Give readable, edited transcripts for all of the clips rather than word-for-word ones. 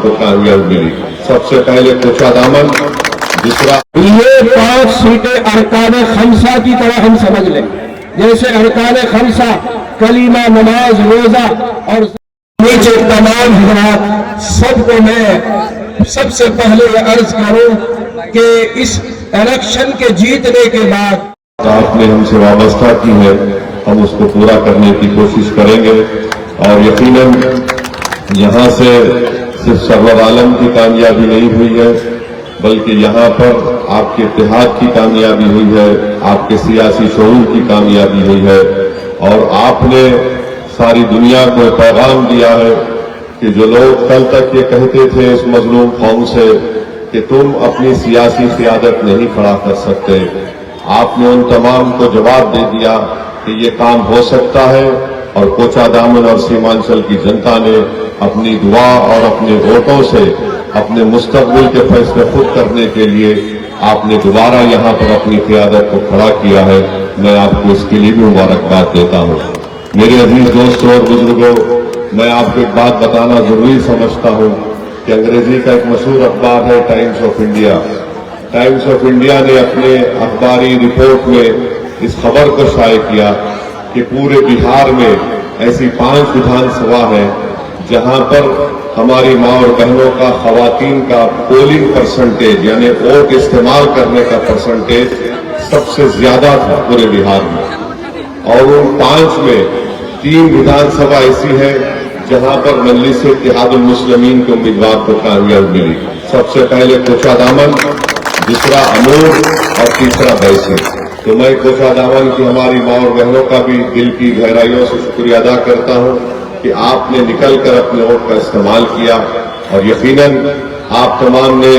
को कामयाबी मिली। सबसे पहले कोचा दामन, दूसरा ये 5 सीटें अरकान खमसा की तरह हम समझ लें, जैसे अरकान खमसा कलीमा, नमाज, रोजा और नीचे तमाम हजरात सबको मैं सबसे पहले ये अर्ज करूं कि इस इलेक्शन के जीतने के बाद आपने हमसे वाबस्ता की है, हम उसको पूरा करने की कोशिश करेंगे। और यकीनन यहाँ से सिर्फ सरवर आलम की कामयाबी नहीं हुई है, बल्कि यहाँ पर आपके इत्तेहाद की कामयाबी हुई है, आपके सियासी शऊर की कामयाबी हुई है। और आपने सारी दुनिया को पैगाम दिया है कि जो लोग कल तक ये कहते थे इस मजलूम कौम से कि तुम अपनी सियासी क़ियादत नहीं खड़ा कर सकते, आपने उन तमाम को जवाब दे दिया कि ये काम हो सकता है। और कोचा दामन और सीमांचल की जनता ने अपनी दुआ और अपने वोटों से अपने मुस्तकबिल के फैसले खुद करने के लिए आपने दोबारा यहाँ पर अपनी क़ियादत को खड़ा किया है। मैं आपको इसके लिए भी मुबारकबाद देता हूँ। मेरे अजीज दोस्तों और बुजुर्गों, मैं आपको एक बात बताना जरूरी समझता हूँ कि अंग्रेजी का एक मशहूर अखबार है times of India. Times of India ने अपने अखबारी रिपोर्ट में इस खबर को शाये किया कि पूरे बिहार में ऐसी 5 विधानसभा है जहां पर हमारी माँ और बहनों का, खवातीन का पोलिंग परसेंटेज यानी वोट इस्तेमाल करने का परसेंटेज सबसे ज्यादा था पूरे बिहार में। और उन 5 में 3 विधानसभा ऐसी है जहां पर मजलिस इत्तेहादुल मुस्लिमीन के उम्मीदवार को कामयाबी मिली। सबसे पहले कोचा दामन, दूसरा अमूर और तीसरा बैसी। तो मैं कोचा दामन की हमारी माँ और बहनों का भी दिल की गहराइयों से शुक्रिया अदा करता हूँ कि आपने निकलकर अपने वोट का इस्तेमाल किया। और यकीनन आप तमाम ने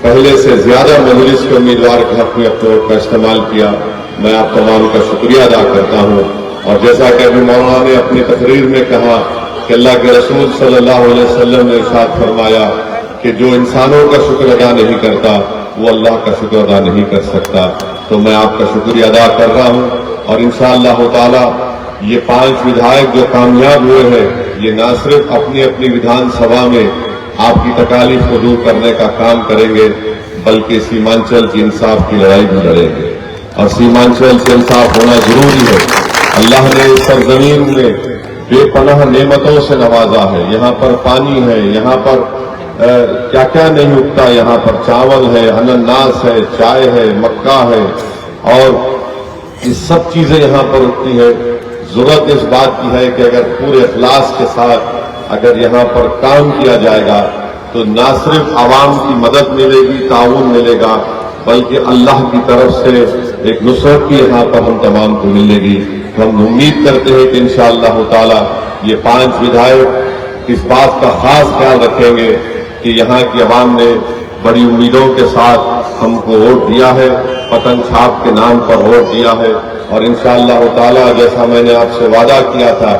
पहले से ज्यादा मजलिस के उम्मीदवार के हक में अपने वोट का इस्तेमाल किया। मैं आप तमाम का शुक्रिया अदा करता हूँ। और जैसा कि अभी मौलाना ने अपनी तकरीर में कहा कि अल्लाह के रसूल सल्लल्लाहु अलैहि वसल्लम ने इरशाद फरमाया कि जो इंसानों का शुक्र अदा नहीं करता वो अल्लाह का शुक्र अदा नहीं कर सकता। तो मैं आपका शुक्रिया अदा कर रहा हूँ। और इंशाअल्लाह ताला ये 5 विधायक जो कामयाब हुए हैं, ये न सिर्फ अपनी अपनी विधानसभा में आपकी तकालीफ को दूर करने का काम करेंगे, बल्कि सीमांचल की इंसाफ की लड़ाई भी लड़ेंगे। और सीमांचल से इंसाफ होना जरूरी है। अल्लाह ने इस सरजमीन में बेपनाह नेमतों से नवाजा है। यहाँ पर पानी है, यहाँ पर क्या क्या नहीं उगता, यहाँ पर चावल है, अनानास है, चाय है, मक्का है, और ये सब चीजें यहाँ पर उगती है। जरूरत इस बात की है कि अगर पूरे इखलास के साथ अगर यहाँ पर काम किया जाएगा तो न सिर्फ आवाम की मदद मिलेगी, ताउन मिलेगा, बल्कि अल्लाह की तरफ से एक नुसरत भी यहाँ पर हम तमाम को मिलेगी। तो हम उम्मीद करते हैं कि इंशाअल्लाह ताला ये 5 विधायक इस बात का खास ख्याल रखेंगे कि यहाँ की आवाम ने बड़ी उम्मीदों के साथ हमको वोट दिया है, पतंग छाप के नाम पर वोट दिया है। और इंशाअल्लाह ताला जैसा मैंने आपसे वादा किया था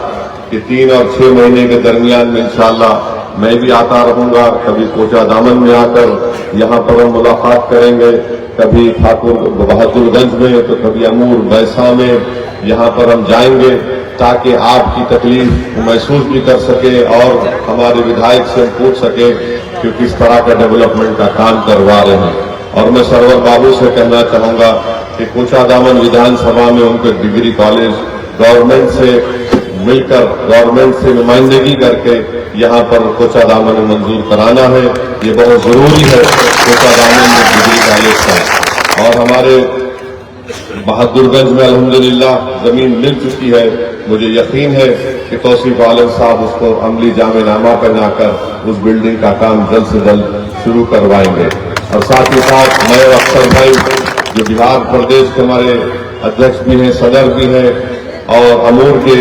कि 3 और 6 महीने के दरमियान में इंशाअल्लाह मैं भी आता रहूंगा। कभी कोचा दामन में आकर यहाँ पर हम मुलाकात करेंगे, कभी ठाकुर बहादुरगंज में, तो कभी अमूर बैसा में यहाँ पर हम जाएंगे ताकि आपकी तकलीफ महसूस भी कर सके और हमारे विधायक से हम पूछ सके कि किस तरह का डेवलपमेंट का काम करवा रहे हैं। और मैं सरवर बाबू से कहना चाहूंगा कि कोचा दामन विधानसभा में उनको डिग्री कॉलेज गवर्नमेंट से मिलकर, गवर्नमेंट से नुमाइंदगी करके यहाँ पर कोचा दामन में मंजूर कराना है। ये बहुत जरूरी है कोचा दामन में डिग्री कॉलेज का। और हमारे बहादुरगंज में अल्हम्दुलिल्लाह जमीन मिल चुकी है। मुझे यकीन है कि तौसीफ आलम साहब उसको अमली जामेनामा पहनाकर उस बिल्डिंग का काम जल्द से जल्द शुरू करवाएंगे। और साथ ही साथ मैं अख्तर भाई जो बिहार प्रदेश के हमारे अध्यक्ष भी हैं, सदर भी हैं और अमूर के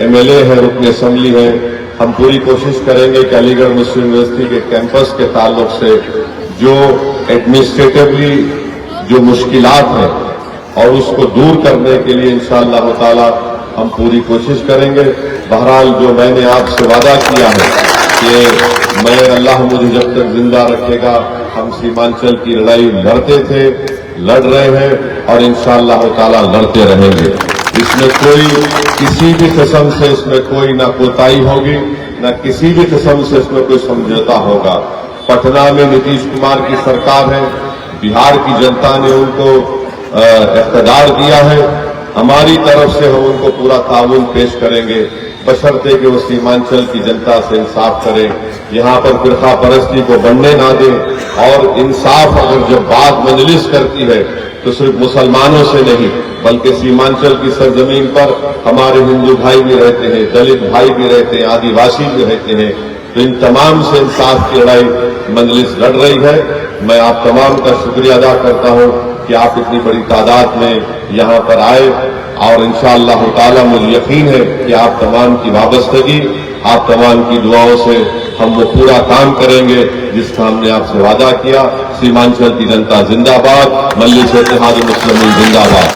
MLA हैं, रुकन असम्बली हैं, हम पूरी कोशिश करेंगे कि अलीगढ़ मुस्लिम यूनिवर्सिटी के कैंपस के ताल्लुक से जो एडमिनिस्ट्रेटिवली जो मुश्किलात हैं और उसको दूर करने के लिए इंशाअल्लाह ताला हम पूरी कोशिश करेंगे। बहरहाल जो मैंने आपसे वादा किया है कि मैं, अल्लाह मुझे जब तक जिंदा रखेगा, हम सीमांचल की लड़ाई लड़ते थे, लड़ रहे हैं और इंशाअल्लाह ताला लड़ते रहेंगे। इसमें कोई किसी भी किस्म से इसमें कोई ना कोताही होगी, न किसी भी किस्म से इसमें कोई समझौता होगा। पटना में नीतीश कुमार की सरकार है, बिहार की जनता ने उनको इख्तियार दिया है। हमारी तरफ से हम उनको पूरा ताउन पेश करेंगे, बशर्ते कि वो सीमांचल की जनता से इंसाफ करें, यहाँ पर फिरका परस्ती को बनने ना दें। और इंसाफ अगर जब बात मजलिस करती है तो सिर्फ मुसलमानों से नहीं बल्कि सीमांचल की सरजमीन पर हमारे हिंदू भाई भी रहते हैं, दलित भाई भी रहते हैं, आदिवासी भी रहते हैं। तो इन तमाम से इंसाफ की लड़ाई मजलिस लड़ रही है। मैं आप तमाम का शुक्रिया अदा करता हूं कि आप इतनी बड़ी तादाद में यहाँ पर आए और इंशाअल्लाह ताला मुझे यकीन है कि आप तमाम की वाबस्तगी, आप तमाम की दुआओं से हम वो पूरा काम करेंगे जिसका हमने आपसे वादा किया। सीमांचल की जनता जिंदाबाद, मजलिस इत्तेहाद मुस्लिमीन जिंदाबाद।